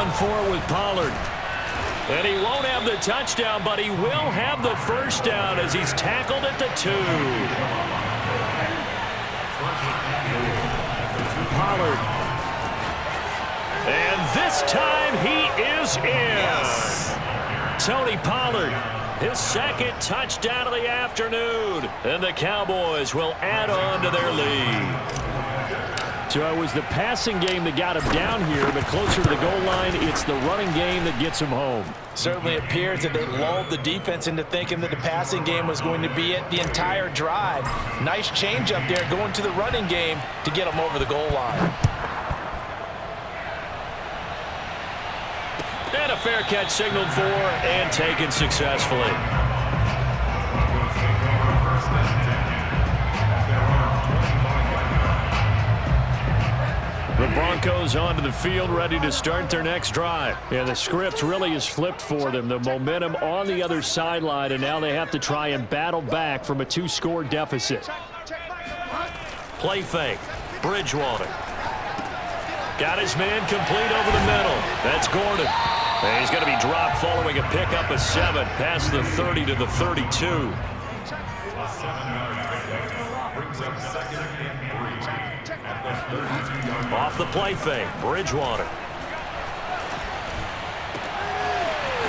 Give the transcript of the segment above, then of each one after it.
run for it with Pollard. And he won't have the touchdown, but he will have the first down as he's tackled at the 2. Pollard. And this time he is in. Yes. Tony Pollard, his second touchdown of the afternoon. And the Cowboys will add on to their lead. So it was the passing game that got him down here, but closer to the goal line, it's the running game that gets him home. Certainly appears that they lulled the defense into thinking that the passing game was going to be it the entire drive. Nice change up there going to the running game to get him over the goal line. And a fair catch signaled for and taken successfully. The Broncos onto the field, ready to start their next drive. Yeah, the script really is flipped for them. The momentum on the other sideline, and now they have to try and battle back from a 2-score deficit. Play fake. Bridgewater. Got his man complete over the middle. That's Gordon. And he's going to be dropped following a pickup of 7 past the 30 to the 32. Off the play fake, Bridgewater.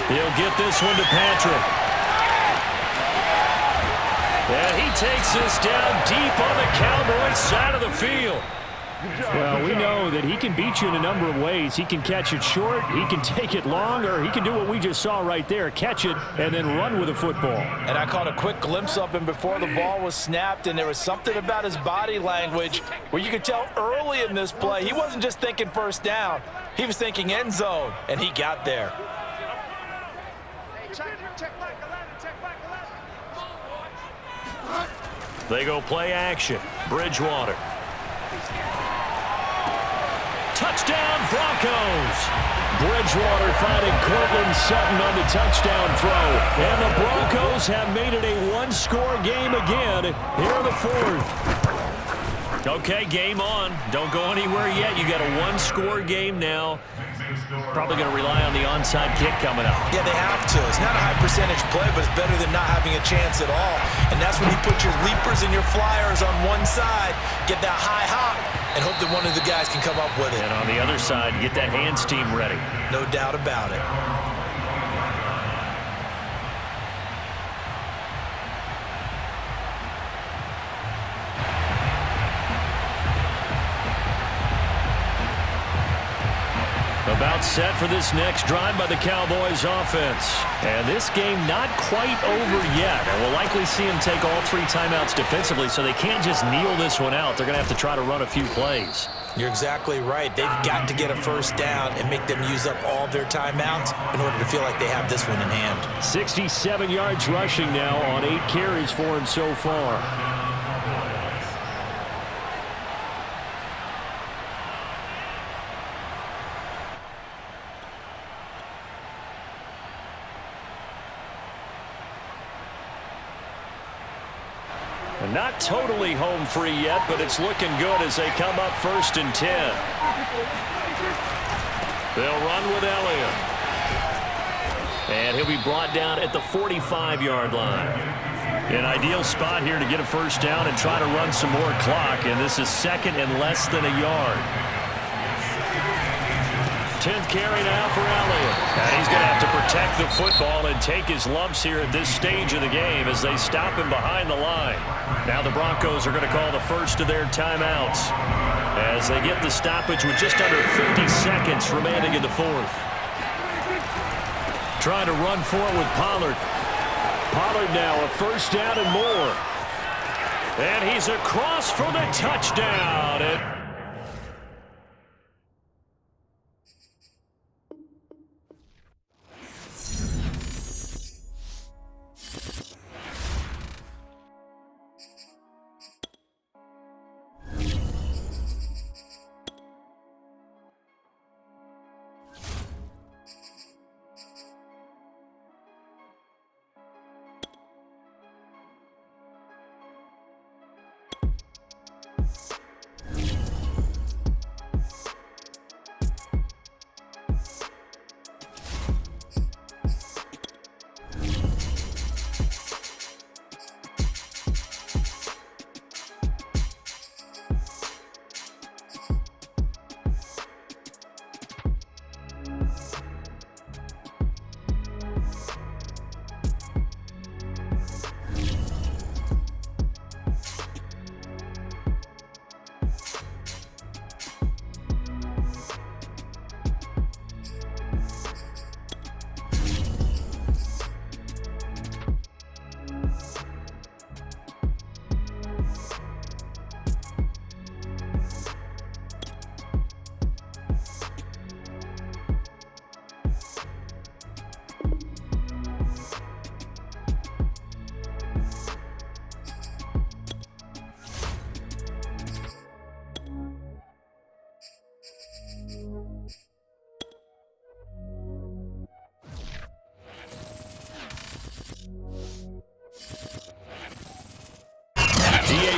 He'll get this one to Patrick. And he takes this down deep on the Cowboys side of the field. Well, we know that he can beat you in a number of ways. He can catch it short, he can take it long, or he can do what we just saw right there, catch it and then run with the football. And I caught a quick glimpse of him before the ball was snapped, and there was something about his body language where you could tell early in this play he wasn't just thinking first down. He was thinking end zone, and he got there. They go play action. Bridgewater. Touchdown, Broncos. Bridgewater finding Cortland Sutton on the touchdown throw. And the Broncos have made it a 1-score game again here in the 4th. Okay, game on. Don't go anywhere yet. You got a 1-score game now. Probably going to rely on the onside kick coming up. Yeah, they have to. It's not a high percentage play, but it's better than not having a chance at all. And that's when you put your leapers and your flyers on one side, get that high hop, and hope that one of the guys can come up with it. And on the other side, get that hands team ready. No doubt about it. About set for this next drive by the Cowboys offense. And this game not quite over yet. And we'll likely see him take all 3 timeouts defensively, so they can't just kneel this one out. They're going to have to try to run a few plays. You're exactly right. They've got to get a first down and make them use up all their timeouts in order to feel like they have this one in hand. 67 yards rushing now on 8 carries for him so far. Not totally home free yet, but it's looking good as they come up 1st and 10. They'll run with Elliott. And he'll be brought down at the 45-yard line. An ideal spot here to get a first down and try to run some more clock, and this is 2nd and less than a yard. 10th carry now for Elliott. And he's going to have to protect the football and take his lumps here at this stage of the game as they stop him behind the line. Now the Broncos are going to call the first of their timeouts as they get the stoppage with just under 50 seconds remaining in the 4th. Trying to run for it with Pollard. Pollard now a first down and more. And he's across for the touchdown.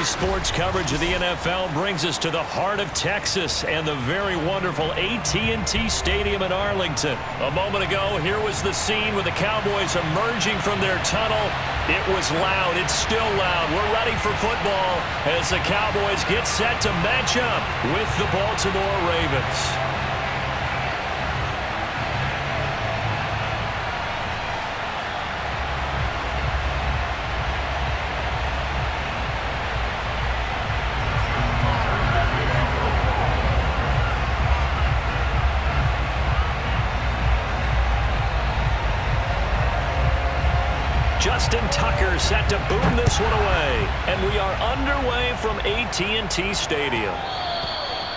Sports coverage of the NFL brings us to the heart of Texas and the very wonderful AT&T Stadium in Arlington. A moment ago, here was the scene with the Cowboys emerging from their tunnel. It was loud. It's still loud. We're ready for football as the Cowboys get set to match up with the Baltimore Ravens. Justin Tucker set to boom this one away. And we are underway from AT&T Stadium.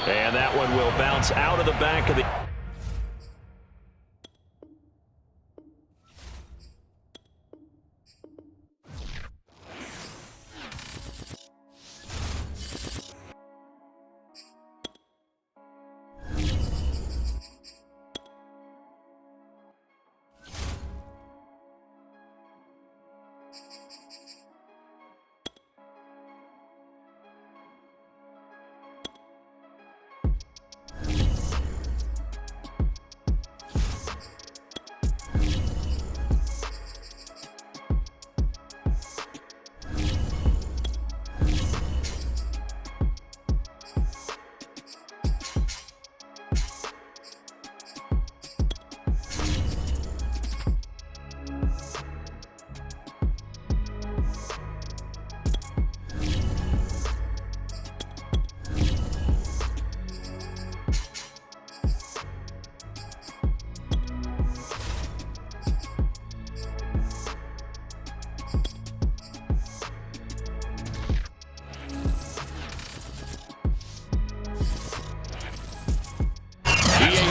And that one will bounce out of the back of the...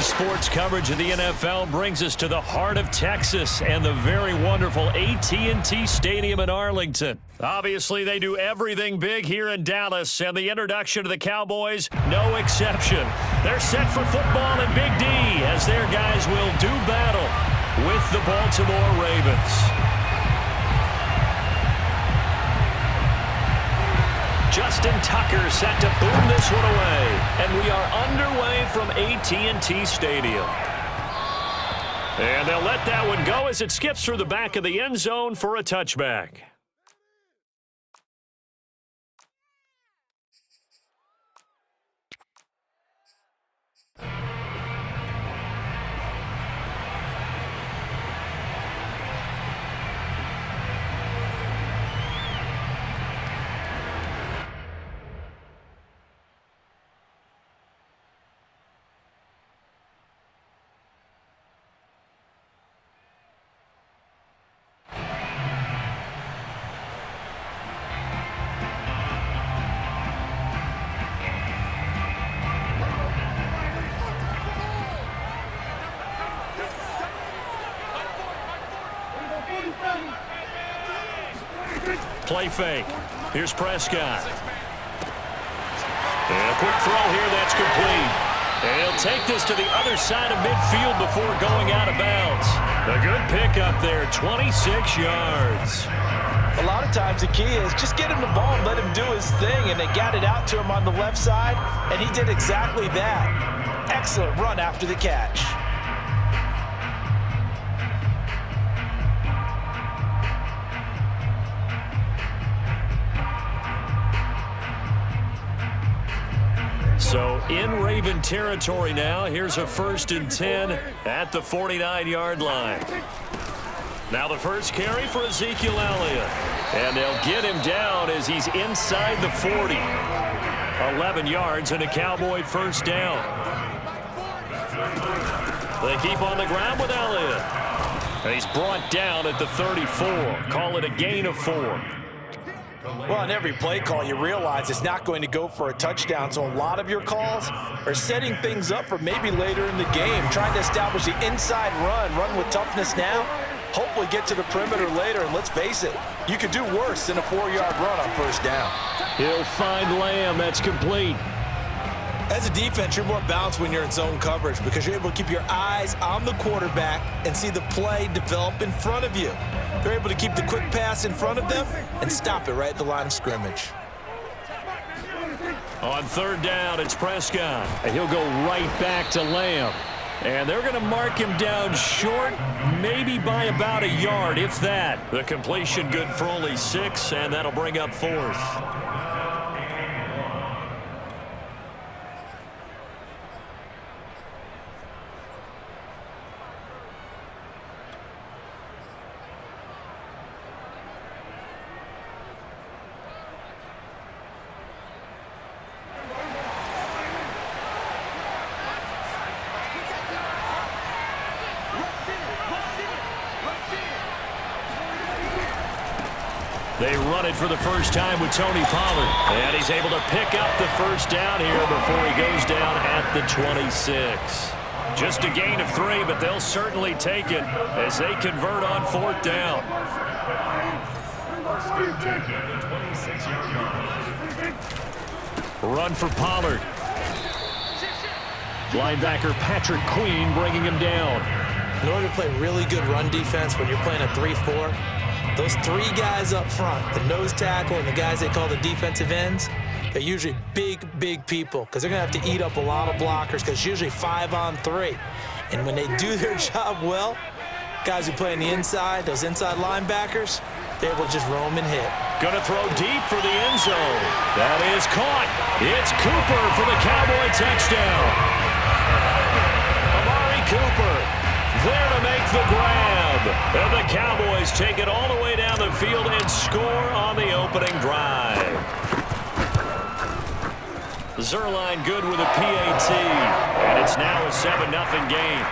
Sports coverage of the NFL brings us to the heart of Texas and the very wonderful AT&T Stadium in Arlington. Obviously, they do everything big here in Dallas, and the introduction of the Cowboys, no exception. They're set for football in Big D as their guys will do battle with the Baltimore Ravens. Justin Tucker set to boom this one away. And we are underway from AT&T Stadium. And they'll let that one go as it skips through the back of the end zone for a touchback. Play fake. Here's Prescott. And a quick throw here, that's complete. And he'll take this to the other side of midfield before going out of bounds. A good pickup there, 26 yards. A lot of times the key is just get him the ball and let him do his thing, and they got it out to him on the left side, and he did exactly that. Excellent run after the catch. So in Raven territory now. Here's a 1st and 10 at the 49-yard line. Now the first carry for Ezekiel Elliott. And they'll get him down as he's inside the 40. 11 yards and a Cowboy first down. They keep on the ground with Elliott. And he's brought down at the 34. Call it a gain of 4. Well, on every play call, you realize it's not going to go for a touchdown, so a lot of your calls are setting things up for maybe later in the game, trying to establish the inside run with toughness now, hopefully get to the perimeter later, and let's face it, you could do worse than a 4-yard run on first down. He'll find Lamb. That's complete. As a defense, you're more balanced when you're in zone coverage because you're able to keep your eyes on the quarterback and see the play develop in front of you. They're able to keep the quick pass in front of them and stop it right at the line of scrimmage. On third down, it's Prescott. And he'll go right back to Lamb. And they're going to mark him down short, maybe by about a yard, if that. The completion good for only 6, and that'll bring up 4th. They run it for the first time with Tony Pollard. And he's able to pick up the first down here before he goes down at the 26. Just a gain of 3, but they'll certainly take it as they convert on 4th down. Run for Pollard. Linebacker Patrick Queen bringing him down. In order to play really good run defense when you're playing a 3-4, those 3 guys up front, the nose tackle and the guys they call the defensive ends, they're usually big people because they're going to have to eat up a lot of blockers because it's usually 5-on-3. And when they do their job well, guys who play on the inside, those inside linebackers, they're able to just roam and hit. Going to throw deep for the end zone. That is caught. It's Cooper for the Cowboy touchdown. Amari Cooper there to make the grab. And the Cowboys take it all the way down the field and score on the opening drive. Zerline good with a PAT. And it's now a 7-0 game.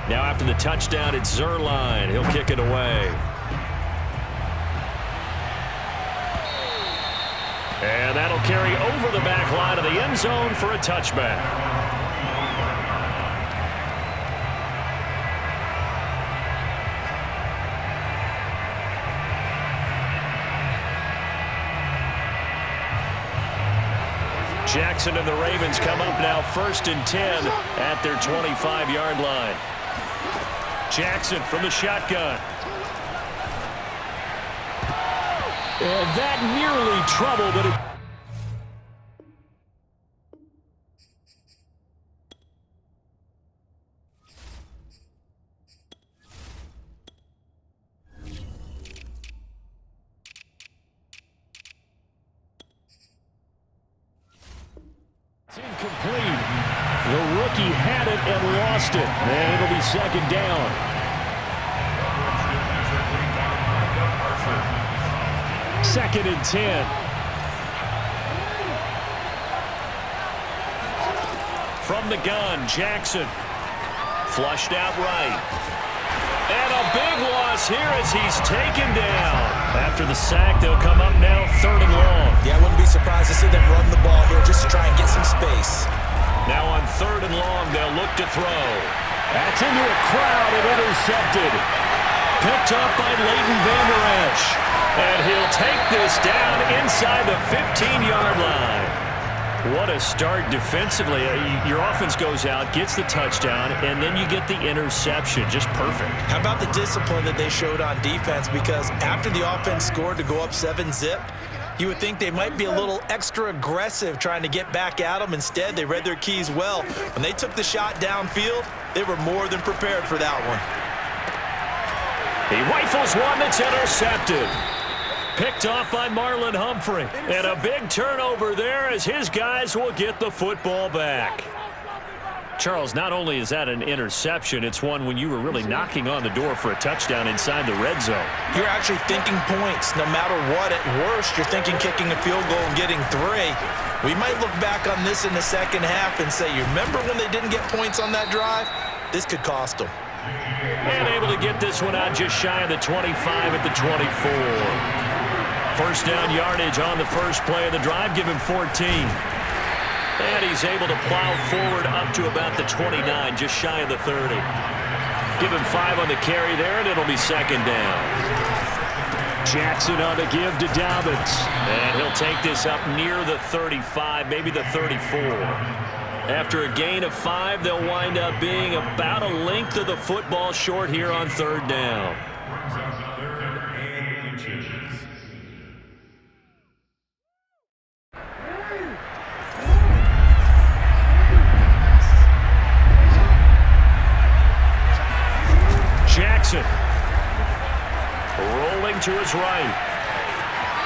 Now after the touchdown, it's Zerline. He'll kick it away. And that'll carry over the back line of the end zone for a touchback. Jackson and the Ravens come up now 1st and 10 at their 25-yard line. Jackson from the shotgun. And that nearly troubled, but it... It's incomplete. The rookie had it and lost it. And it'll be 2nd down. 2nd and 10. From the gun, Jackson. Flushed out right. And a big loss here as he's taken down. After the sack, they'll come up now 3rd and long. Yeah, I wouldn't be surprised to see them run the ball here just to try and get some space. Now on 3rd and long, they'll look to throw. That's into a crowd and intercepted. Picked up by Leighton Vander Esch. And he'll take this down inside the 15-yard line. What a start defensively. Your offense goes out, gets the touchdown, and then you get the interception. Just perfect. How about the discipline that they showed on defense? Because after the offense scored to go up 7-zip, you would think they might be a little extra aggressive trying to get back at them. Instead, they read their keys well. When they took the shot downfield, they were more than prepared for that one. He rifles one that's intercepted. Picked off by Marlon Humphrey. And a big turnover there as his guys will get the football back. Charles, not only is that an interception, it's one when you were really knocking on the door for a touchdown inside the red zone. You're actually thinking points. No matter what, at worst, you're thinking kicking a field goal and getting 3. We might look back on this in the second half and say, you remember when they didn't get points on that drive? This could cost them. And able to get this one out just shy of the 25 at the 24. First down yardage on the first play of the drive. Give him 14. And he's able to plow forward up to about the 29, just shy of the 30. Give him 5 on the carry there, and it'll be second down. Jackson on the give to Dobbins. And he'll take this up near the 35, maybe the 34. After a gain of 5, they'll wind up being about a length of the football short here on 3rd down. Jackson rolling to his right.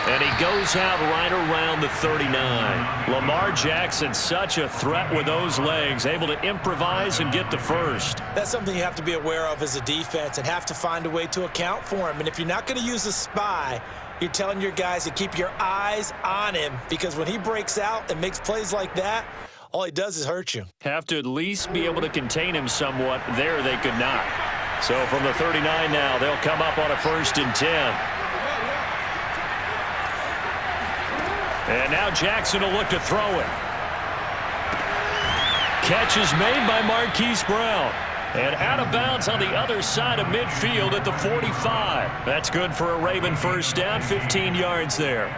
And he goes out right around the 39. Lamar Jackson, such a threat with those legs, able to improvise and get the first. That's something you have to be aware of as a defense and have to find a way to account for him. And if you're not going to use a spy, you're telling your guys to keep your eyes on him, because when he breaks out and makes plays like that, all he does is hurt you. Have to at least be able to contain him somewhat. There they could not. So from the 39 now, they'll come up on a 1st and 10. And now Jackson will look to throw it. Catch is made by Marquise Brown. And out of bounds on the other side of midfield at the 45. That's good for a Raven first down, 15 yards there.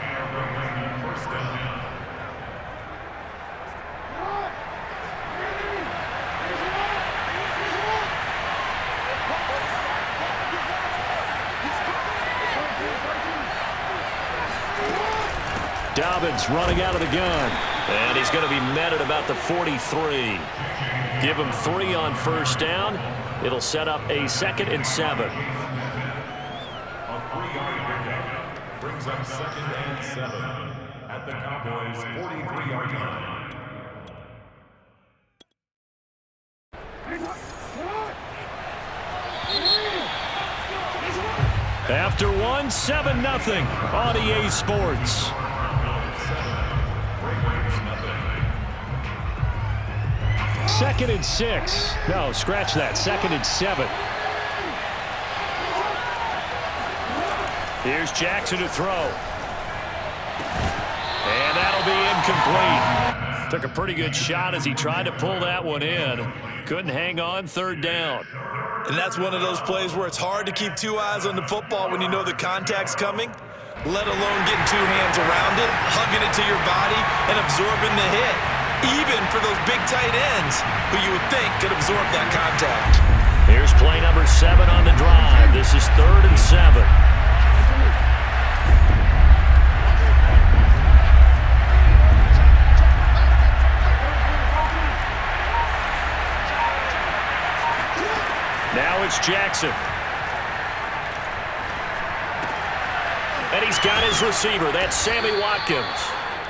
Dobbins running out of the gun. And he's going to be met at about the 43. Give him 3 on 1st down. It'll set up a 2nd and 7. A 3-yard pickup brings up 2nd and 7 at the Cowboys' 43-yard line. After 1, 7-0 on EA Sports. 2nd and 6. No, scratch that. 2nd and 7. Here's Jackson to throw. And that'll be incomplete. Took a pretty good shot as he tried to pull that one in. Couldn't hang on, 3rd down. And that's one of those plays where it's hard to keep 2 eyes on the football when you know the contact's coming, let alone getting 2 hands around it, hugging it to your body, and absorbing the hit. Even for those big tight ends who you would think could absorb that contact. Here's play number 7 on the drive. This is 3rd and 7. Now it's Jackson. And he's got his receiver. That's Sammy Watkins.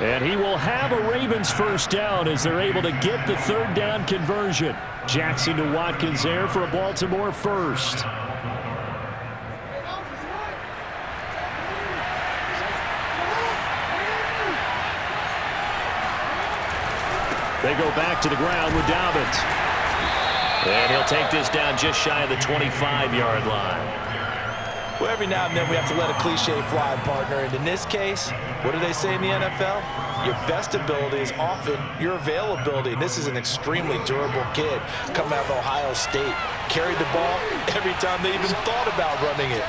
And he will have a Ravens first down as they're able to get the 3rd down conversion. Jackson to Watkins there for a Baltimore first. They go back to the ground with Dobbins. And he'll take this down just shy of the 25-yard line. Well, every now and then we have to let a cliche fly, partner. And in this case, what do they say in the NFL? Your best ability is often your availability. And this is an extremely durable kid coming out of Ohio State. Carried the ball every time they even thought about running it.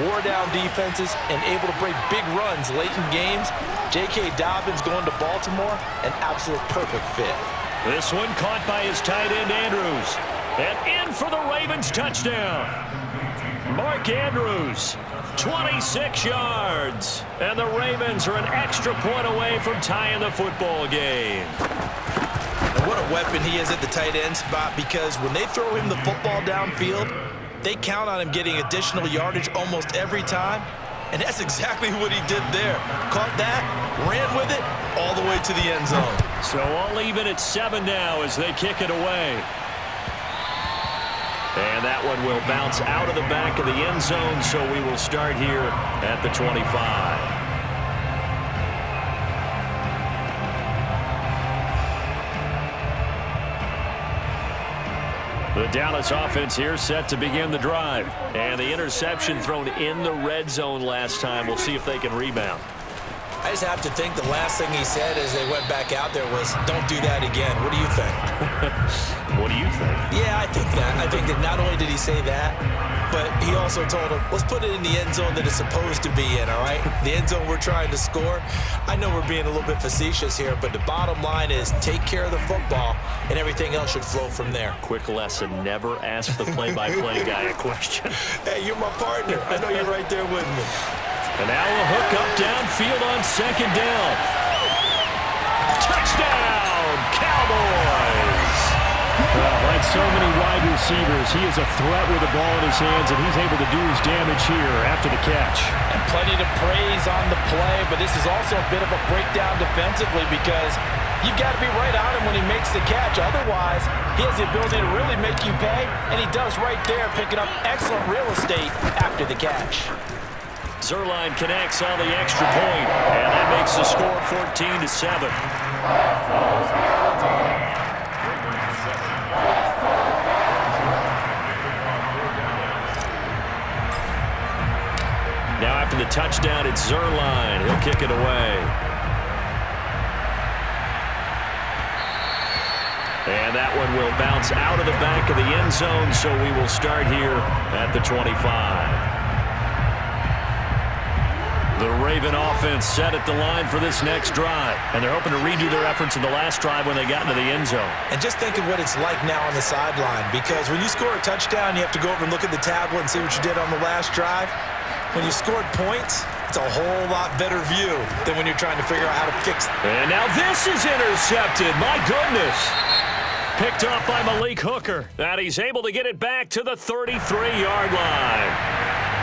Wore down defenses and able to break big runs late in games. J.K. Dobbins going to Baltimore, an absolute perfect fit. This one caught by his tight end, Andrews. And in for the Ravens touchdown. Mark Andrews, 26 yards. And the Ravens are an extra point away from tying the football game. And what a weapon he is at the tight end spot, because when they throw him the football downfield, they count on him getting additional yardage almost every time. And that's exactly what he did there. Caught that, ran with it, all the way to the end zone. So all even at 7 now as they kick it away. And that one will bounce out of the back of the end zone, so we will start here at the 25. The Dallas offense here set to begin the drive. And the interception thrown in the red zone last time. We'll see if they can rebound. I just have to think the last thing he said as they went back out there was, don't do that again. What do you think? What do you think? Yeah, I think that. I think that not only did he say that, but he also told him, let's put it in the end zone that it's supposed to be in, all right? The end zone we're trying to score. I know we're being a little bit facetious here, but the bottom line is take care of the football, and everything else should flow from there. Quick lesson, never ask the play-by-play guy a question. Hey, you're my partner. I know you're right there with me. And now a hook up downfield on second down. Touchdown, Cowboys! Well, like so many wide receivers, he is a threat with the ball in his hands, and he's able to do his damage here after the catch. And plenty to praise on the play, but this is also a bit of a breakdown defensively because you've got to be right on him when he makes the catch. Otherwise, he has the ability to really make you pay, and he does right there, picking up excellent real estate after the catch. Zuerlein connects on the extra point, and that makes the score 14-7. Now after the touchdown, it's Zuerlein. He'll kick it away. And that one will bounce out of the back of the end zone, so we will start here at the 25. The Raven offense set at the line for this next drive, and they're hoping to redo their efforts in the last drive when they got into the end zone. And just think of what it's like now on the sideline, because when you score a touchdown, you have to go over and look at the tablet and see what you did on the last drive. When you scored points, it's a whole lot better view than when you're trying to figure out how to fix it. And now this is intercepted. My goodness. Picked up by Malik Hooker. And he's able to get it back to the 33-yard line.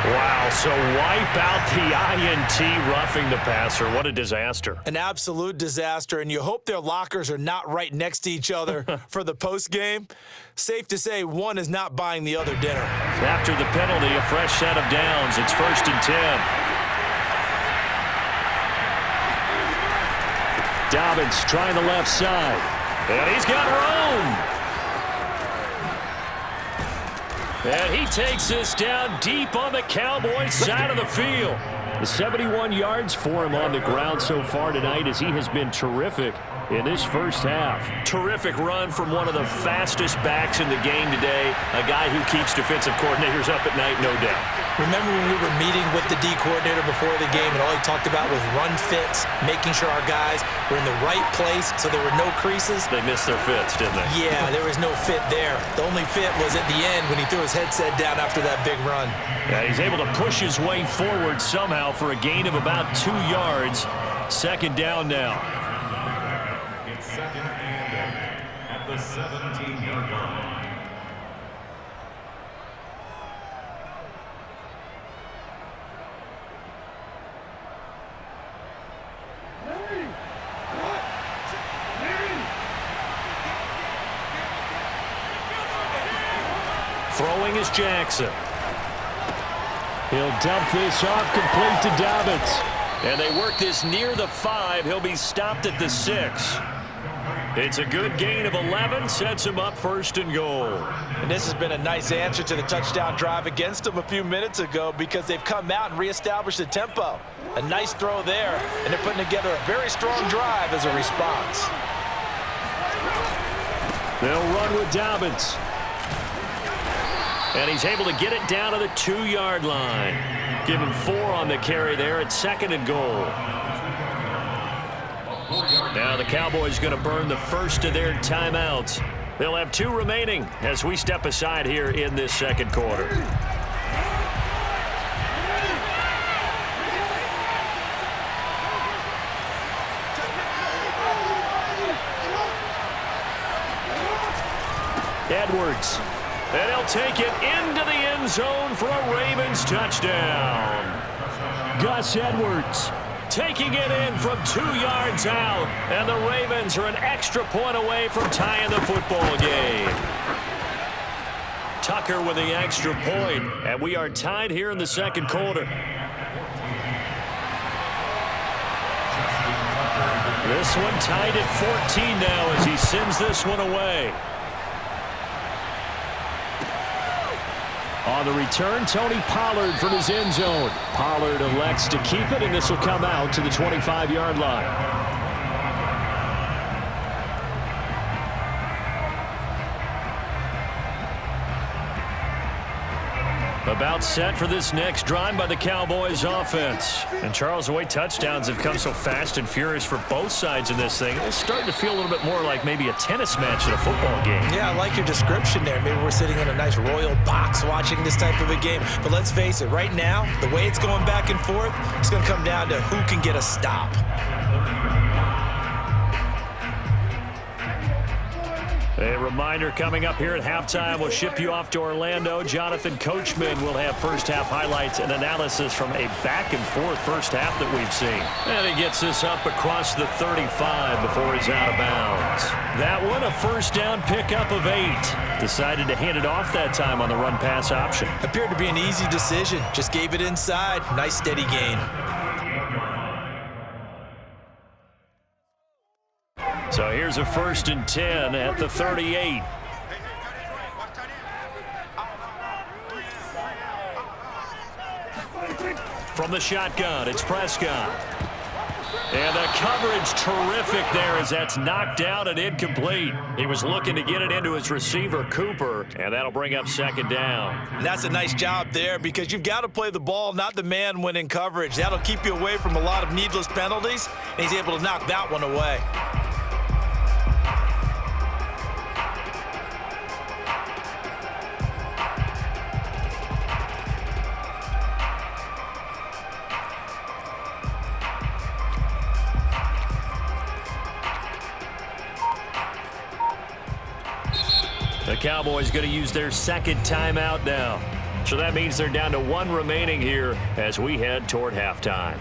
Wow, so wipe out the INT roughing the passer. What a disaster. An absolute disaster, and you hope their lockers are not right next to each other for the postgame. Safe to say one is not buying the other dinner. After the penalty, a fresh set of downs. It's 1st and 10. Dobbins trying the left side. And he's got room. And he takes this down deep on the Cowboys side of the field. The 71 yards for him on the ground so far tonight as he has been terrific in this first half. Terrific run from one of the fastest backs in the game today, a guy who keeps defensive coordinators up at night, no doubt. Remember when we were meeting with the D coordinator before the game and all he talked about was run fits, making sure our guys were in the right place so there were no creases? They missed their fits, didn't they? Yeah, there was no fit there. The only fit was at the end when he threw his headset down after that big run. Yeah, he's able to push his way forward somehow for a gain of about 2 yards. Second down now. It's 2nd and 8 at the 17-yard line. Throwing is Jackson. He'll dump this off complete to Dobbins. And they work this near the 5. He'll be stopped at the 6. It's a good gain of 11, sets him up 1st and goal. And this has been a nice answer to the touchdown drive against them a few minutes ago because they've come out and reestablished the tempo. A nice throw there, and they're putting together a very strong drive as a response. They'll run with Dobbins. And he's able to get it down to the 2-yard line. Give him 4 on the carry there at 2nd and goal. Now the Cowboys going to burn the first of their timeouts. They'll have 2 remaining as we step aside here in this second quarter. Edwards. And he'll take it into the end zone for a Ravens touchdown. Gus Edwards taking it in from 2 yards out. And the Ravens are an extra point away from tying the football game. Tucker with the extra point, and we are tied here in the second quarter. This one tied at 14 now as he sends this one away. On the return, Tony Pollard from his end zone. Pollard elects to keep it, and this will come out to the 25-yard line. About set for this next drive by the Cowboys offense. And Charles, the way touchdowns have come so fast and furious for both sides in this thing, it's starting to feel a little bit more like maybe a tennis match in a football game. Yeah, I like your description there. Maybe we're sitting in a nice royal box watching this type of a game. But let's face it, right now, the way it's going back and forth, it's going to come down to who can get a stop. A reminder coming up here at halftime. We'll ship you off to Orlando. Jonathan Coachman will have first-half highlights and analysis from a back-and-forth first half that we've seen. And he gets this up across the 35 before he's out of bounds. That one, a first down pickup of 8. Decided to hand it off that time on the run-pass option. Appeared to be an easy decision. Just gave it inside. Nice, steady gain. So here's a 1st and 10 at the 38. From the shotgun, it's Prescott. And the coverage terrific there as that's knocked down and incomplete. He was looking to get it into his receiver, Cooper, and that'll bring up 2nd down. And that's a nice job there because you've got to play the ball, not the man when in coverage. That'll keep you away from a lot of needless penalties, and he's able to knock that one away. The Cowboys going to use their 2nd timeout now. So that means they're down to 1 remaining here as we head toward halftime.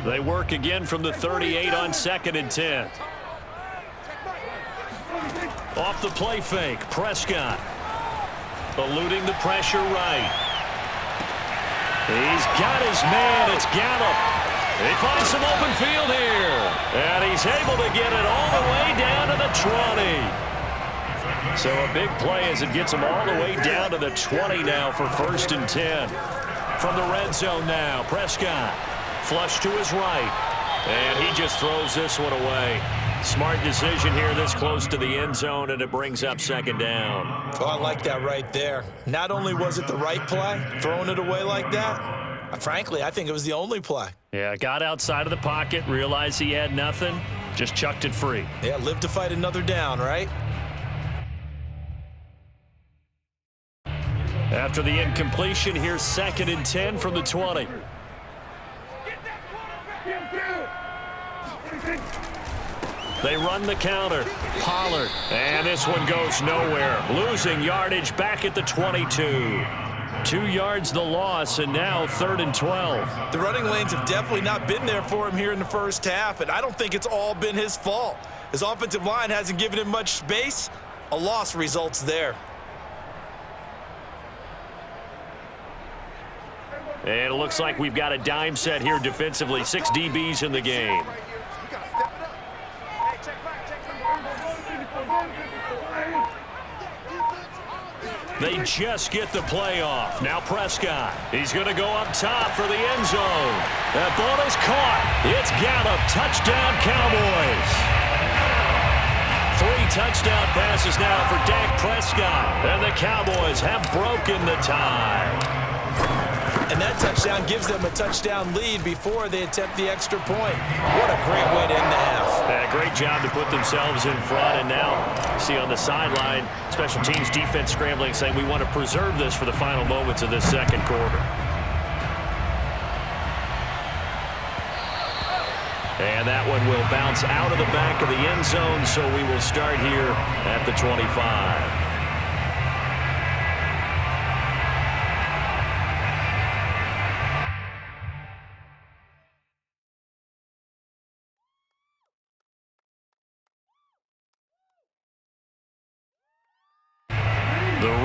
They work again from the 38 on 2nd and 10. Off the play fake, Prescott. Eluding the pressure right. He's got his man, it's Gallup. He finds some open field here. And he's able to get it all the way down to the 20. So a big play as it gets him all the way down to the 20 now for 1st and 10. From the red zone now, Prescott. Flush to his right, and he just throws this one away. Smart decision here this close to the end zone, and it brings up 2nd down. Oh, I like that right there. Not only was it the right play, throwing it away like that, frankly, I think it was the only play. Yeah, got outside of the pocket, realized he had nothing, just chucked it free. Yeah, live to fight another down, right? After the incompletion, here's 2nd and 10 from the 20. They run the counter. Pollard. And this one goes nowhere. Losing yardage back at the 22. 2 yards the loss, and now 3rd and 12. The running lanes have definitely not been there for him here in the first half, and I don't think it's all been his fault. His offensive line hasn't given him much space. A loss results there. And it looks like we've got a dime set here defensively. 6 DBs in the game. They just get the play off. Now Prescott. He's going to go up top for the end zone. That ball is caught. It's Gallup. Touchdown, Cowboys. 3 touchdown passes now for Dak Prescott. And the Cowboys have broken the tie. And that touchdown gives them a touchdown lead before they attempt the extra point. What a great way to end the half. Great job to put themselves in front. And now, see on the sideline, special teams defense scrambling, saying we want to preserve this for the final moments of this 2nd quarter. And that one will bounce out of the back of the end zone, so we will start here at the 25.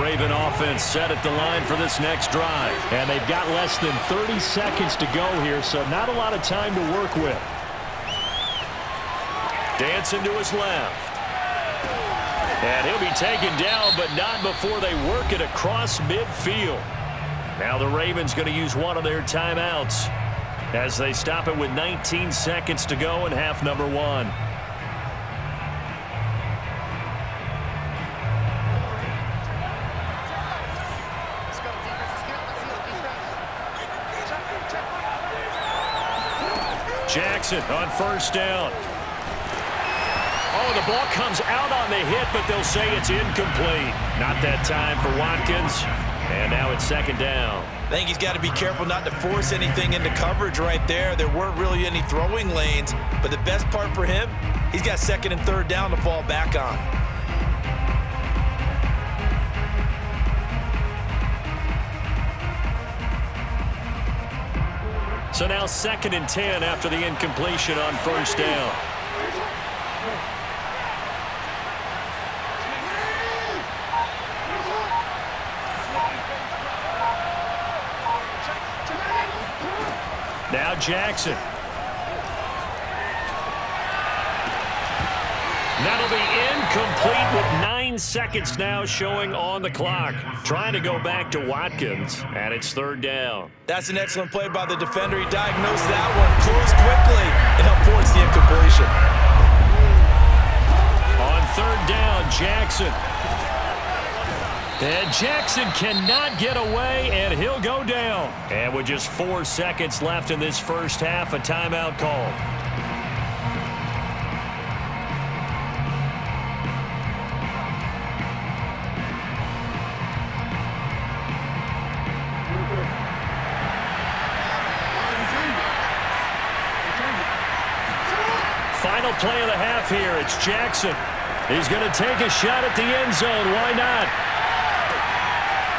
Raven offense set at the line for this next drive. And they've got less than 30 seconds to go here, so not a lot of time to work with. Dancing to his left. And he'll be taken down, but not before they work it across midfield. Now the Ravens going to use one of their timeouts as they stop it with 19 seconds to go in half number 1. Jackson on first down. Oh, the ball comes out on the hit, but they'll say it's incomplete. Not that time for Watkins. And now it's second down. I think he's got to be careful not to force anything into coverage right there. There weren't really any throwing lanes, but the best part for him, he's got second and third down to fall back on. So now second and 10 after the incompletion on first down. Now Jackson. That'll be incomplete with 9 seconds now showing on the clock. Trying to go back to Watkins, and it's third down. That's an excellent play by the defender. He diagnosed that one, closed quickly, and helped force the incompletion. On third down, Jackson. And Jackson cannot get away, and he'll go down. And with just 4 seconds left in this first half, a timeout call. Final play of the half here. It's Jackson. He's going to take a shot at the end zone. Why not?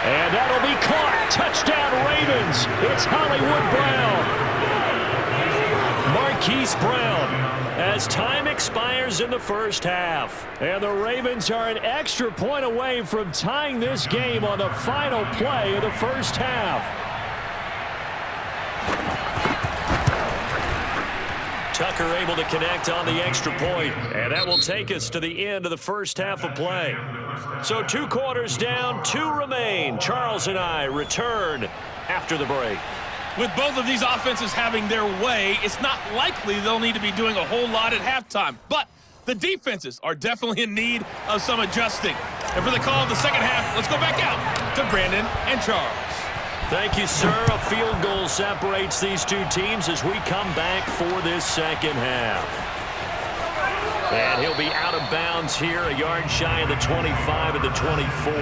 And that'll be caught. Touchdown, Ravens. It's Hollywood Brown. Marquise Brown as time expires in the first half. And the Ravens are an extra point away from tying this game on the final play of the first half. Tucker able to connect on the extra point, and that will take us to the end of the first half of play. So 2 quarters down, 2 remain. Charles and I return after the break. With both of these offenses having their way, it's not likely they'll need to be doing a whole lot at halftime. But the defenses are definitely in need of some adjusting. And for the call of the second half, let's go back out to Brandon and Charles. Thank you, sir. A field goal separates these 2 teams as we come back for this second half. And he'll be out of bounds here, a yard shy of the 25 and the 24.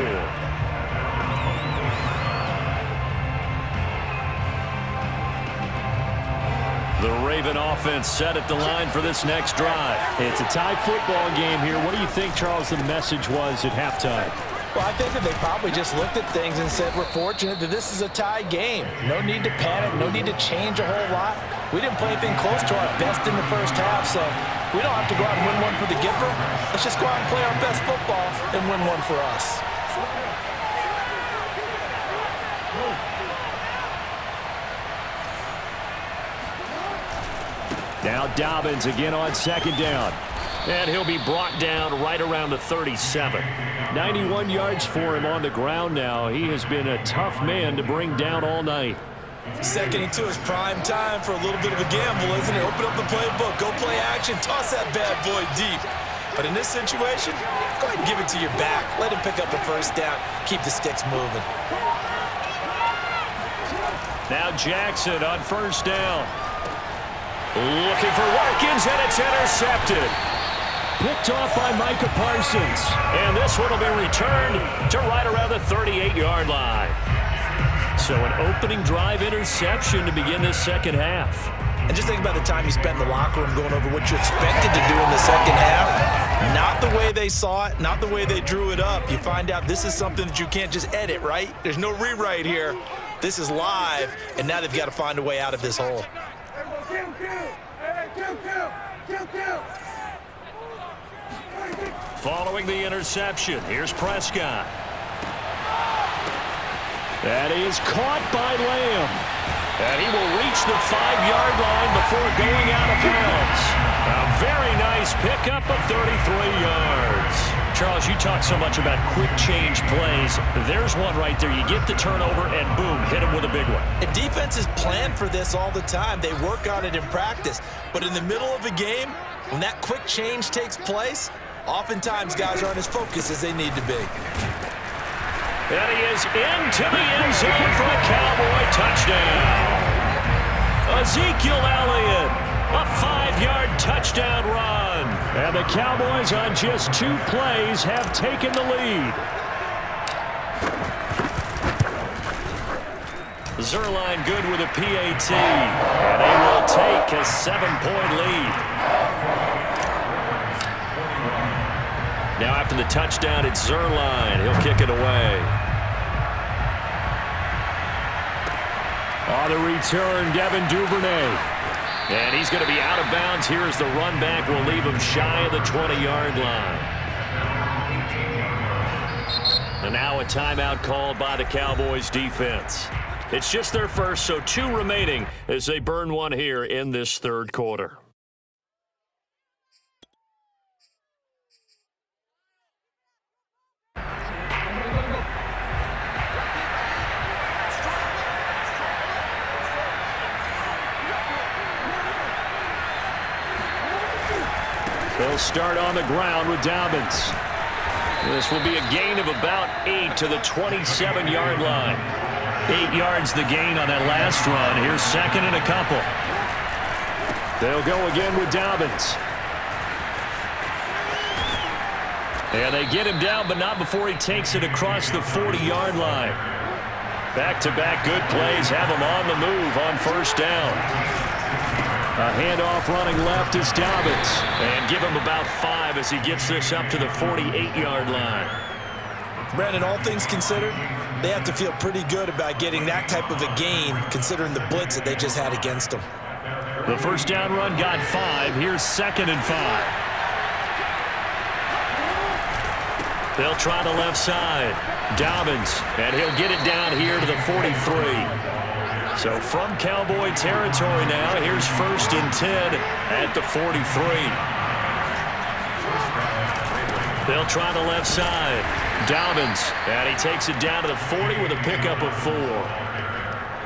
The Raven offense set at the line for this next drive. It's a tie football game here. What do you think, Charles, the message was at halftime? Well, I think that they probably just looked at things and said, we're fortunate that this is a tie game. No need to panic, no need to change a whole lot. We didn't play anything close to our best in the first half, so we don't have to go out and win one for the Gipper. Let's just go out and play our best football and win one for us. Now Dobbins again on second down. And he'll be brought down right around the 37. 91 yards for him on the ground now. He has been a tough man to bring down all night. Second and 2 is prime time for a little bit of a gamble, isn't it? Open up the playbook, go play action, toss that bad boy deep. But in this situation, go ahead and give it to your back. Let him pick up the first down. Keep the sticks moving. Now Jackson on first down. Looking for Watkins, and it's intercepted. Picked off by Micah Parsons. And this one will be returned to right around the 38-yard line. So an opening drive interception to begin this second half. And just think about the time you spent in the locker room going over what you expected to do in the second half. Not the way they saw it, not the way they drew it up. You find out this is something that you can't just edit, right? There's no rewrite here. This is live, and now they've got to find a way out of this hole. Following the interception, here's Prescott. That is caught by Lamb. And he will reach the 5-yard line before going out of bounds. A very nice pickup of 33 yards. Charles, you talk so much about quick change plays. There's one right there. You get the turnover, and boom, hit him with a big one. And defenses plan for this all the time. They work on it in practice. But in the middle of a game, when that quick change takes place, oftentimes guys aren't as focused as they need to be. And he is into the end zone for a Cowboy touchdown. Ezekiel Elliott, a 5-yard touchdown run. And the Cowboys on just 2 plays have taken the lead. Zerline good with a PAT. And they will take a 7-point lead. Now after the touchdown, it's Zerline. He'll kick it away. On the return, Devin Duvernay. And he's going to be out of bounds here as the run back will leave him shy of the 20-yard line. And now a timeout called by the Cowboys defense. It's just their first, so 2 remaining as they burn one here in this third quarter. They'll start on the ground with Dobbins. This will be a gain of about 8 to the 27-yard line. 8 yards the gain on that last run. Here's second and a couple. They'll go again with Dobbins. And they get him down, but not before he takes it across the 40-yard line. Back-to-back good plays have him on the move on first down. A handoff running left is Dobbins. And give him about 5 as he gets this up to the 48-yard line. Brandon, all things considered, they have to feel pretty good about getting that type of a gain considering the blitz that they just had against them. The first down run got 5. Here's second and 5. They'll try the left side. Dobbins, and he'll get it down here to the 43. So from Cowboy territory now, here's first and 10 at the 43. They'll try the left side. Dobbins, and he takes it down to the 40 with a pickup of 4.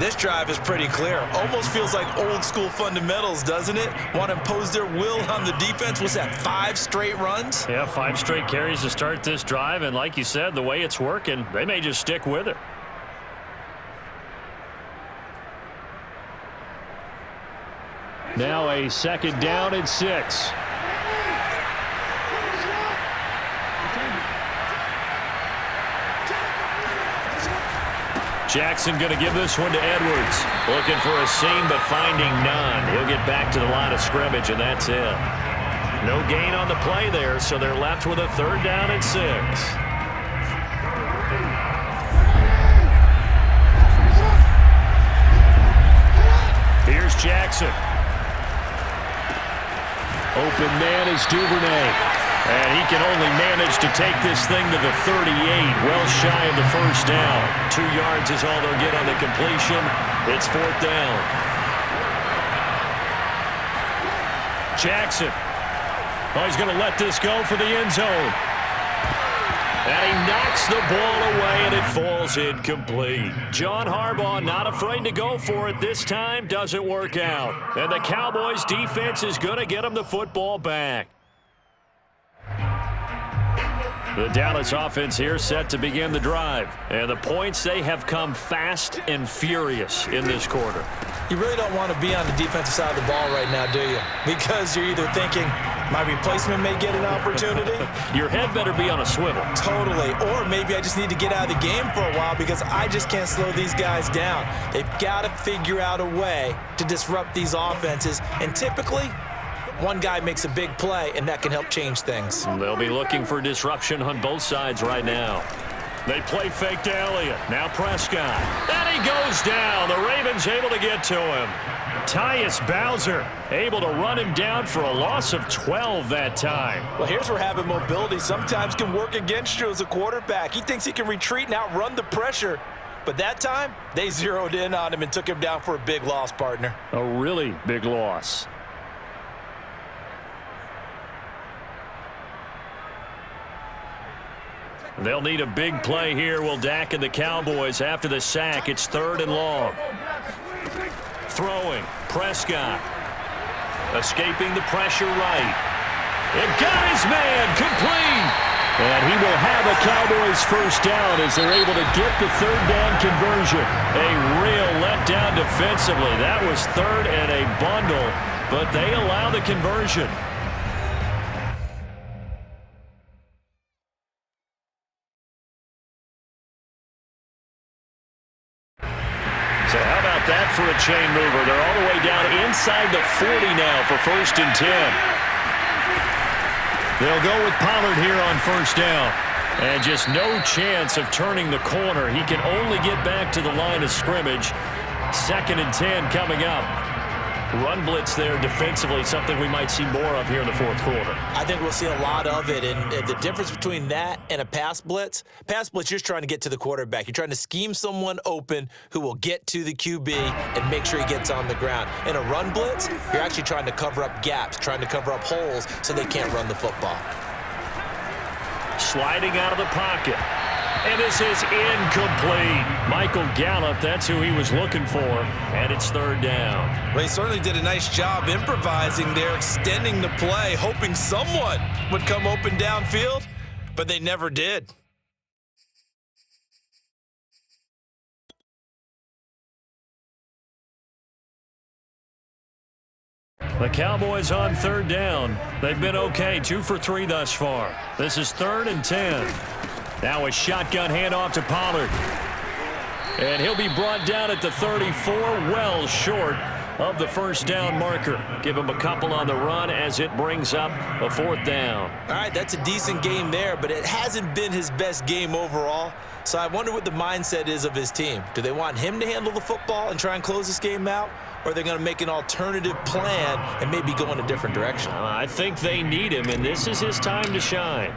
This drive is pretty clear. Almost feels like old school fundamentals, doesn't it? Want to impose their will on the defense. What's that, 5 straight runs? Yeah, 5 straight carries to start this drive, and like you said, the way it's working, they may just stick with it. Now a second down and 6. Jackson going to give this one to Edwards. Looking for a seam, but finding none. He'll get back to the line of scrimmage, and that's it. No gain on the play there, so they're left with a third down and 6. Here's Jackson. Open man is Duvernay. And he can only manage to take this thing to the 38, well shy of the first down. 2 yards is all they'll get on the completion. It's fourth down. Jackson. Oh, he's going to let this go for the end zone. And he knocks the ball away, and it falls incomplete. John Harbaugh not afraid to go for it this time. Doesn't work out. And the Cowboys defense is going to get him the football back. The Dallas offense here set to begin the drive. And the points, they have come fast and furious in this quarter. You really don't want to be on the defensive side of the ball right now, do you? Because you're either thinking, my replacement may get an opportunity. Your head better be on a swivel. Totally. Or maybe I just need to get out of the game for a while because I just can't slow these guys down. They've got to figure out a way to disrupt these offenses. And typically, one guy makes a big play, and that can help change things. They'll be looking for disruption on both sides right now. They play fake to Elliott. Now Prescott. And he goes down. The Ravens able to get to him. Tyus Bowser able to run him down for a loss of 12 that time. Well, here's where having mobility sometimes can work against you as a quarterback. He thinks he can retreat and outrun the pressure. But that time, they zeroed in on him and took him down for a big loss, partner. A really big loss. They'll need a big play here. Will Dak and the Cowboys after the sack. It's 3rd and long. Throwing. Prescott. Escaping the pressure right. It got his man. Complete. And he will have a Cowboys first down as they're able to get the 3rd down conversion. A real letdown defensively. That was 3rd and a bundle, but they allow the conversion. So how about that for a chain mover? They're all the way down inside the 40 now for 1st and 10. They'll go with Pollard here on 1st down. And just no chance of turning the corner. He can only get back to the line of scrimmage. 2nd and 10 coming up. Run blitz there defensively, something we might see more of here in the 4th quarter. I think we'll see a lot of it, and the difference between that and a pass blitz, you're just trying to get to the quarterback. You're trying to scheme someone open who will get to the QB and make sure he gets on the ground. In a run blitz, you're actually trying to cover up gaps, trying to cover up holes so they can't run the football. Sliding out of the pocket. And this is incomplete. Michael Gallup, that's who he was looking for. And it's 3rd down. Well, he certainly did a nice job improvising there, extending the play, hoping someone would come open downfield, but they never did. The Cowboys on 3rd down. They've been okay, 2 for 3 thus far. This is 3rd and 10. Now a shotgun handoff to Pollard. And he'll be brought down at the 34, well short of the 1st down marker. Give him a couple on the run as it brings up a 4th down. All right, that's a decent game there, but it hasn't been his best game overall. So I wonder what the mindset is of his team. Do they want him to handle the football and try and close this game out? Or are they going to make an alternative plan and maybe go in a different direction? I think they need him, and this is his time to shine.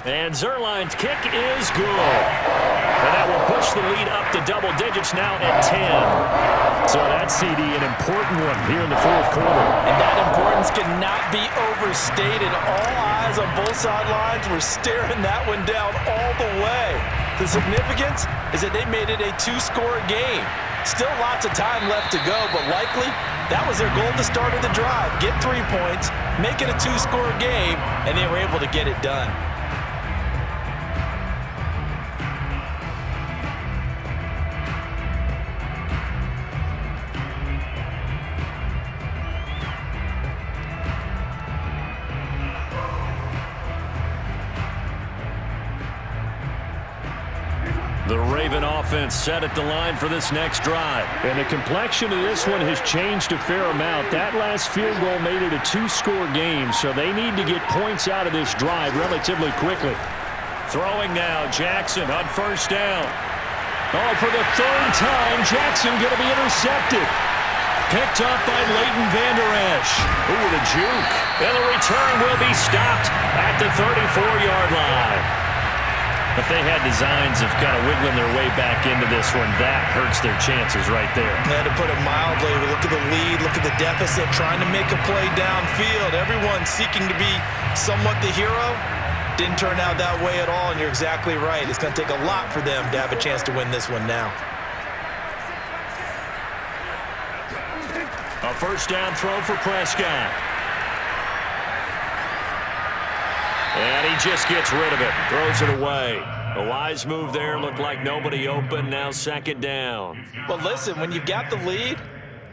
And Zerline's kick is good. And that will push the lead up to double digits now at 10. So that CD, an important one here in the 4th quarter. And that importance cannot be overstated. All eyes on both sidelines were staring that one down all the way. The significance is that they made it a 2-score game. Still lots of time left to go, but likely that was their goal to start of the drive. Get 3 points, make it a 2-score game, and they were able to get it done. The Raven offense set at the line for this next drive. And the complexion of this one has changed a fair amount. That last field goal made it a 2-score game, so they need to get points out of this drive relatively quickly. Throwing now, Jackson on 1st down. Oh, for the 3rd time, Jackson going to be intercepted. Picked up by Leighton Vander Esch. Ooh, the juke. And the return will be stopped at the 34-yard line. If they had designs of kind of wiggling their way back into this one, that hurts their chances right there. Yeah, to put it mildly, look at the lead, look at the deficit, trying to make a play downfield. Everyone seeking to be somewhat the hero. Didn't turn out that way at all, and you're exactly right. It's going to take a lot for them to have a chance to win this one now. A 1st down throw for Prescott. And he just gets rid of it, throws it away. A wise move there, looked like nobody open, now 2nd down. But listen, when you've got the lead,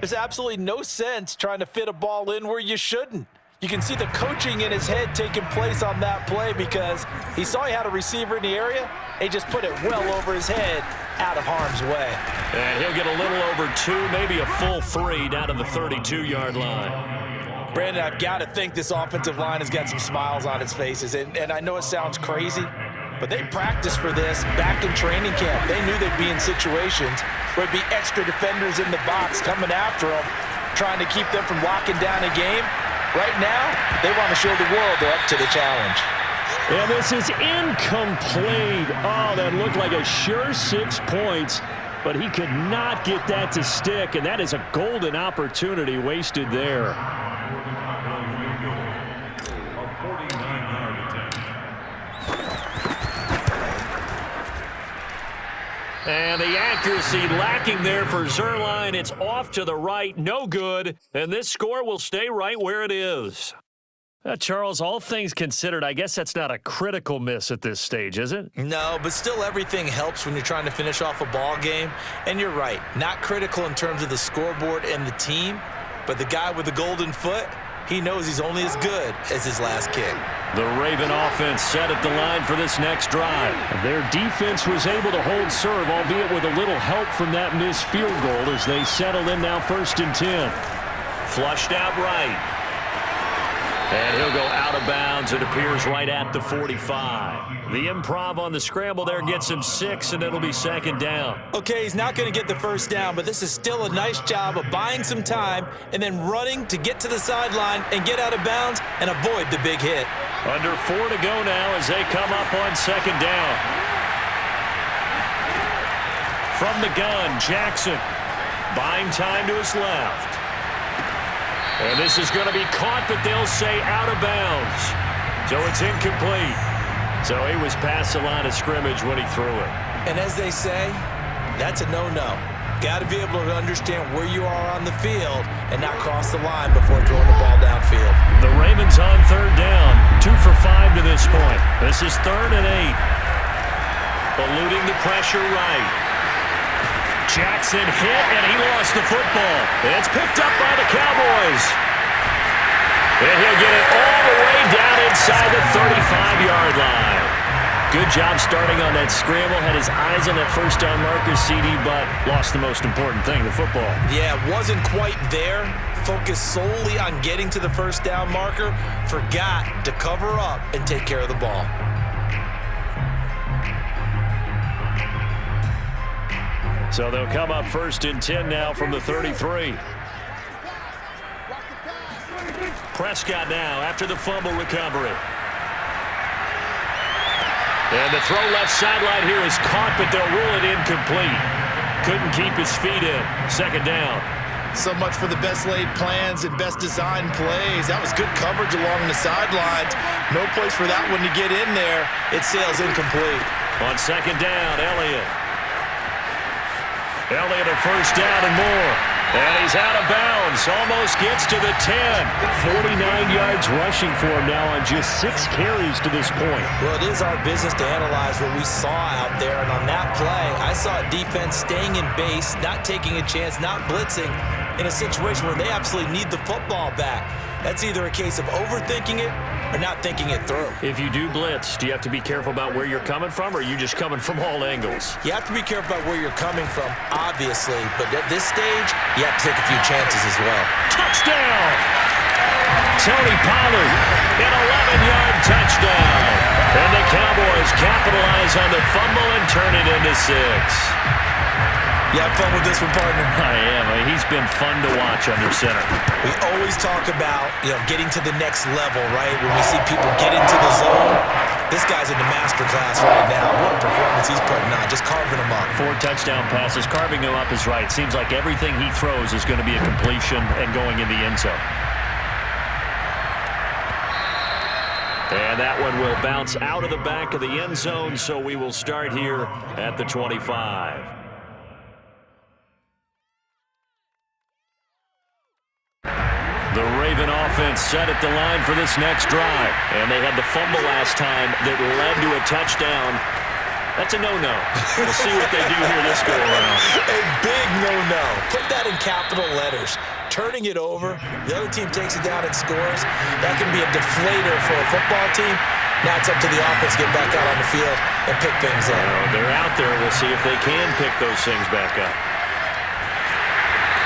there's absolutely no sense trying to fit a ball in where you shouldn't. You can see the coaching in his head taking place on that play because he saw he had a receiver in the area. He just put it well over his head out of harm's way. And he'll get a little over 2, maybe a full 3 down to the 32-yard line. Brandon, I've got to think this offensive line has got some smiles on its faces. And I know it sounds crazy, but they practiced for this back in training camp. They knew they'd be in situations where it'd be extra defenders in the box coming after them, trying to keep them from locking down a game. Right now, they want to show the world they're up to the challenge. And this is incomplete. Oh, that looked like a sure 6 points, but he could not get that to stick, and that is a golden opportunity wasted there. And the accuracy lacking there for Zuerlein. It's off to the right, no good, and this score will stay right where it is. Charles, all things considered, I guess that's not a critical miss at this stage, is it? No, but still everything helps when you're trying to finish off a ball game. And you're right, not critical in terms of the scoreboard and the team, but the guy with the golden foot, he knows he's only as good as his last kick. The Raven offense set at the line for this next drive. Their defense was able to hold serve, albeit with a little help from that missed field goal as they settle in now 1st and 10. Flushed out right. And he'll go out of bounds. It appears right at the 45. The improv on the scramble there gets him 6, and it'll be 2nd down. Okay, he's not going to get the 1st down, but this is still a nice job of buying some time and then running to get to the sideline and get out of bounds and avoid the big hit. Under 4 to go now as they come up on 2nd down. From the gun, Jackson buying time to his left. And this is going to be caught, but they'll say out of bounds. So it's incomplete. So he was past the line of scrimmage when he threw it. And as they say, that's a no-no. Got to be able to understand where you are on the field and not cross the line before throwing the ball downfield. The Ravens on 3rd down. 2 for 5 to this point. This is 3rd and 8. Eluding the pressure right. Jackson hit, and he lost the football. It's picked up by the Cowboys. And he'll get it all the way down inside the 35-yard line. Good job starting on that scramble. Had his eyes on that 1st down marker, CD, but lost the most important thing, the football. Yeah, wasn't quite there. Focused solely on getting to the 1st down marker. Forgot to cover up and take care of the ball. So they'll come up 1st and 10 now from the 33. Prescott now after the fumble recovery. And the throw left sideline here is caught, but they'll rule it incomplete. Couldn't keep his feet in. 2nd down. So much for the best laid plans and best designed plays. That was good coverage along the sidelines. No place for that one to get in there. It sails incomplete. On 2nd down, Elliott. Elliott a 1st down and more. And he's out of bounds. Almost gets to the 10. 49 yards rushing for him now on just 6 carries to this point. Well, it is our business to analyze what we saw out there. And on that play, I saw a defense staying in base, not taking a chance, not blitzing in a situation where they absolutely need the football back. That's either a case of overthinking it or not thinking it through. If you do blitz, do you have to be careful about where you're coming from, or are you just coming from all angles? You have to be careful about where you're coming from, obviously. But at this stage, you have to take a few chances as well. Touchdown! Tony Pollard, an 11-yard touchdown. And the Cowboys capitalize on the fumble and turn it into 6. You have fun with this one, partner? I am. He's been fun to watch under center. We always talk about, getting to the next level, right? When we see people get into the zone, this guy's in the master class right now. What a performance he's putting on, just carving them up. 4 touchdown passes. Carving them up is right. Seems like everything he throws is going to be a completion and going in the end zone. And that one will bounce out of the back of the end zone, so we will start here at the 25. The Raven offense set at the line for this next drive. And they had the fumble last time that led to a touchdown. That's a no-no. We'll see what they do here this go-around. A big no-no. Put that in capital letters. Turning it over, the other team takes it down and scores. That can be a deflator for a football team. Now it's up to the offense to get back out on the field and pick things up. They're out there. We'll see if they can pick those things back up.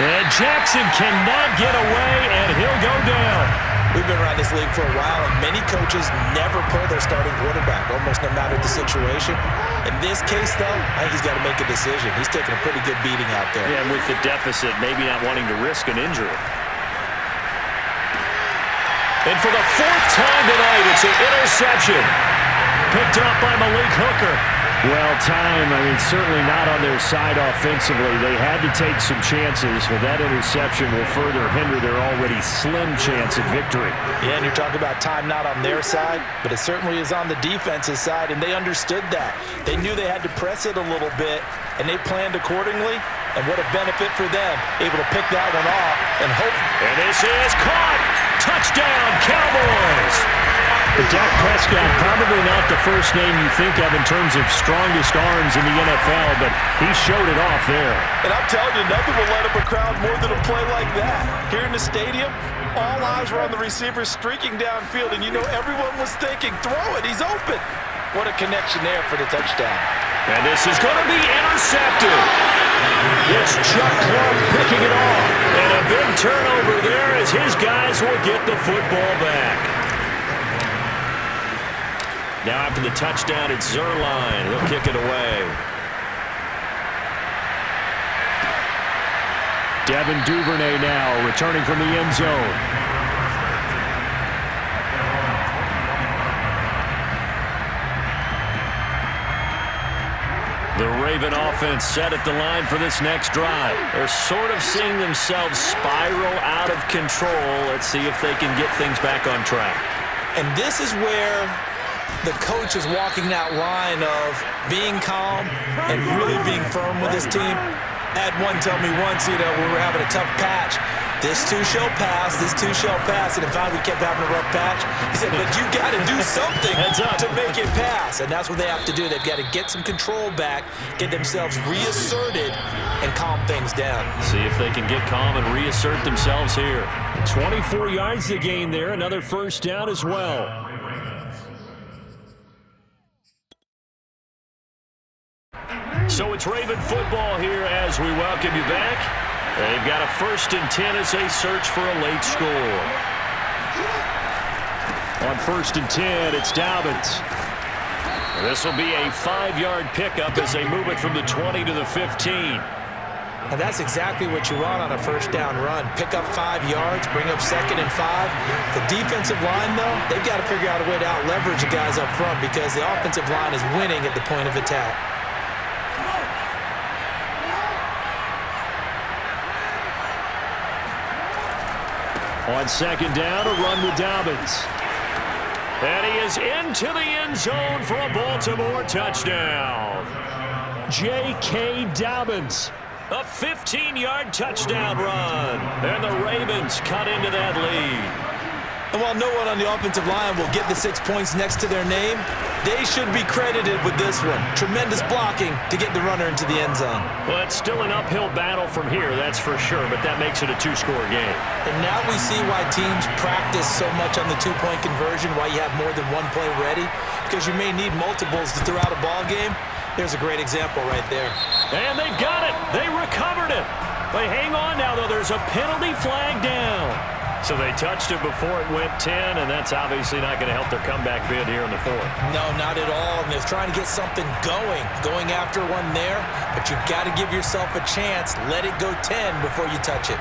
And Jackson cannot get away, and he'll go down. We've been around this league for a while, and many coaches never pull their starting quarterback, almost no matter the situation. In this case, though, I think he's got to make a decision. He's taking a pretty good beating out there. Yeah, and with the deficit, maybe not wanting to risk an injury. And for the 4th time tonight, it's an interception. picked up by Malik Hooker. Well, time, certainly not on their side offensively. They had to take some chances, but that interception will further hinder their already slim chance at victory. Yeah, and you're talking about time not on their side, but it certainly is on the defense's side, and they understood that. They knew they had to press it a little bit, and they planned accordingly, and what a benefit for them, able to pick that one off and hope. And this is caught. Touchdown, Cowboys. But Dak Prescott, probably not the first name you think of in terms of strongest arms in the NFL, but he showed it off there. And I'm telling you, nothing will light up a crowd more than a play like that. Here in the stadium, all eyes were on the receiver streaking downfield, and you know everyone was thinking, throw it, he's open. What a connection there for the touchdown. And this is going to be intercepted. It's Chuck Clark picking it off. And a big turnover there as his guys will get the football back. Now after the touchdown, it's Zerline. He'll kick it away. Devin Duvernay now returning from the end zone. The Raven offense set at the line for this next drive. They're sort of seeing themselves spiral out of control. Let's see if they can get things back on track. And this is where the coach is walking that line of being calm and really being firm with his team. I had one tell me once, when we were having a tough patch, this too shall pass, this too shall pass, and in fact we kept having a rough patch. He said, but you got to do something to make it pass, and that's what they have to do. They've got to get some control back, get themselves reasserted, and calm things down. See if they can get calm and reassert themselves here. 24 yards to gain there, another first down as well. So it's Raven football here as we welcome you back. They've got a 1st and 10 as they search for a late score. On 1st and 10, it's Dobbins. This will be a 5-yard pickup as they move it from the 20 to the 15. And that's exactly what you want on a first down run. Pick up 5 yards, bring up 2nd and 5. The defensive line, though, they've got to figure out a way to out-leverage the guys up front because the offensive line is winning at the point of attack. On 2nd down, a run with Dobbins. And he is into the end zone for a Baltimore touchdown. J.K. Dobbins, a 15-yard touchdown run. And the Ravens cut into that lead. And while no one on the offensive line will get the 6 points next to their name, they should be credited with this one. Tremendous blocking to get the runner into the end zone. Well, it's still an uphill battle from here, that's for sure, but that makes it a 2-score game. And now we see why teams practice so much on the 2-point conversion, why you have more than one play ready, because you may need multiples to throw out a ball game. There's a great example right there. And they've got it. They recovered it. They hang on now, though. There's a penalty flag down. So they touched it before it went 10, and that's obviously not going to help their comeback bid here in the 4th. No, not at all. And they're trying to get something going after one there. But you've got to give yourself a chance. Let it go 10 before you touch it.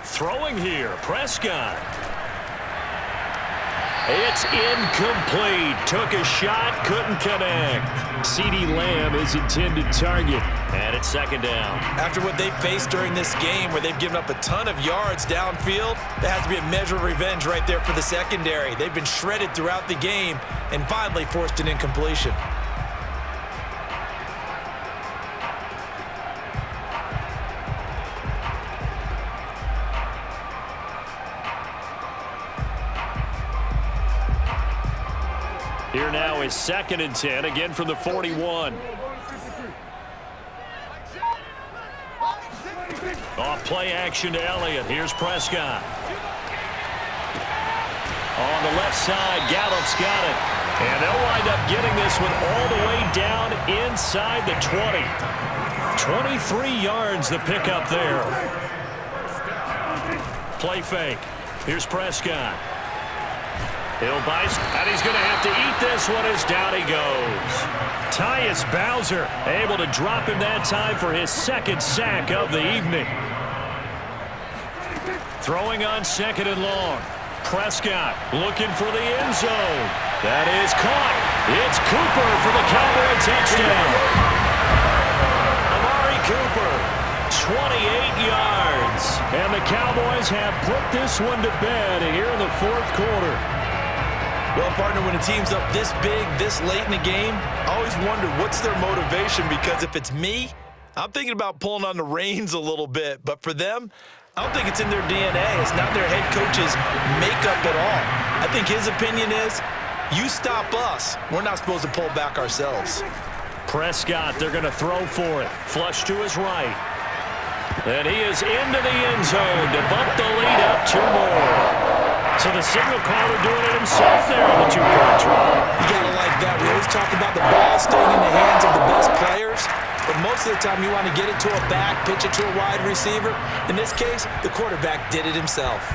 Throwing here, Prescott. It's incomplete. Took a shot, couldn't connect. CeeDee Lamb is intended target. And it's 2nd down. After what they faced during this game where they've given up a ton of yards downfield, there has to be a measure of revenge right there for the secondary. They've been shredded throughout the game and finally forced an incompletion. Here now is 2nd and 10, again from the 41. Off play action to Elliott. Here's Prescott. On the left side, Gallup's got it. And they'll wind up getting this one all the way down inside the 20. 23 yards the pickup there. Play fake. Here's Prescott. He'll buy, and he's going to have to eat this one as down he goes. Tyus Bowser able to drop him that time for his second sack of the evening. Throwing on 2nd and long. Prescott looking for the end zone. That is caught. It's Cooper for the Cowboy touchdown. Amari Cooper, 28 yards. And the Cowboys have put this one to bed here in the 4th quarter. Well, partner, when a team's up this big, this late in the game, I always wonder what's their motivation, because if it's me, I'm thinking about pulling on the reins a little bit. But for them, I don't think it's in their DNA. It's not their head coach's makeup at all. I think his opinion is, you stop us, we're not supposed to pull back ourselves. Prescott, they're going to throw for it. Flush to his right. And he is into the end zone to bump the lead up 2 more. So the signal caller doing it himself there on the 2-point try. You got to like that. We always talk about the ball staying in the hands of the best players, but most of the time you want to get it to a back, pitch it to a wide receiver. In this case, the quarterback did it himself.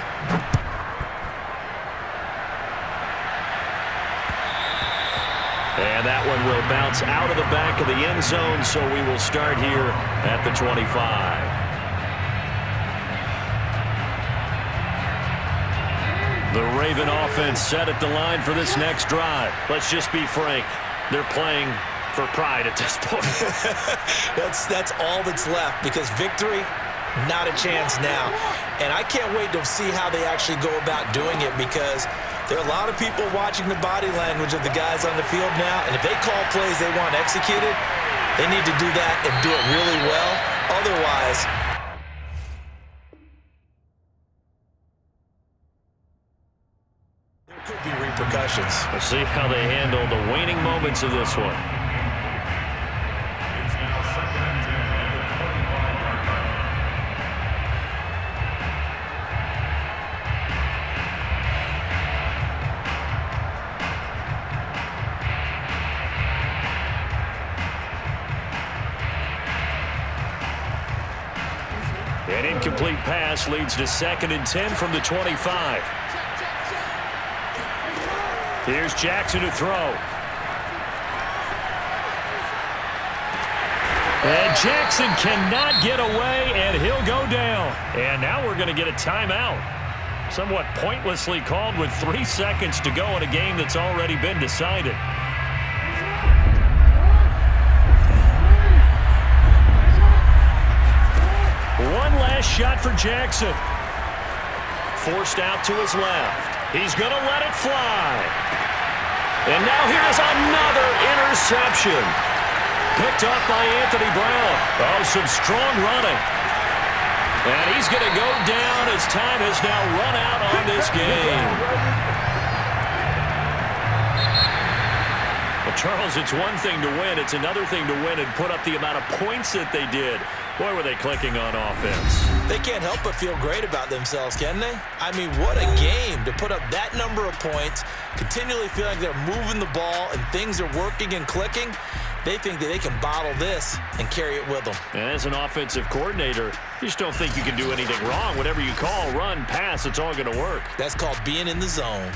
And that one will bounce out of the back of the end zone, so we will start here at the 25. The Raven offense set at the line for this next drive. Let's just be frank. They're playing for pride at this point. That's all that's left, because victory, not a chance now. And I can't wait to see how they actually go about doing it, because there are a lot of people watching the body language of the guys on the field now, and if they call plays they want executed, they need to do that and do it really well. Otherwise, there could be repercussions. We'll see how they handle the waning moments of this one. It's now 2nd and 10 at the 25-yard line. An incomplete pass leads to 2nd and 10 from the 25. Here's Jackson to throw. And Jackson cannot get away, and he'll go down. And now we're going to get a timeout. Somewhat pointlessly called with 3 seconds to go in a game that's already been decided. One last shot for Jackson. Forced out to his left. He's going to let it fly. And now here's another interception. Picked off by Anthony Brown. Oh, some strong running. And he's going to go down as time has now run out on this game. Well, Charles, it's one thing to win. It's another thing to win and put up the amount of points that they did. Boy, were they clicking on offense. They can't help but feel great about themselves, can they? I mean, what a game to put up that number of points, continually feeling like they're moving the ball and things are working and clicking. They think that they can bottle this and carry it with them. And as an offensive coordinator, you just don't think you can do anything wrong. Whatever you call, run, pass, it's all going to work. That's called being in the zone.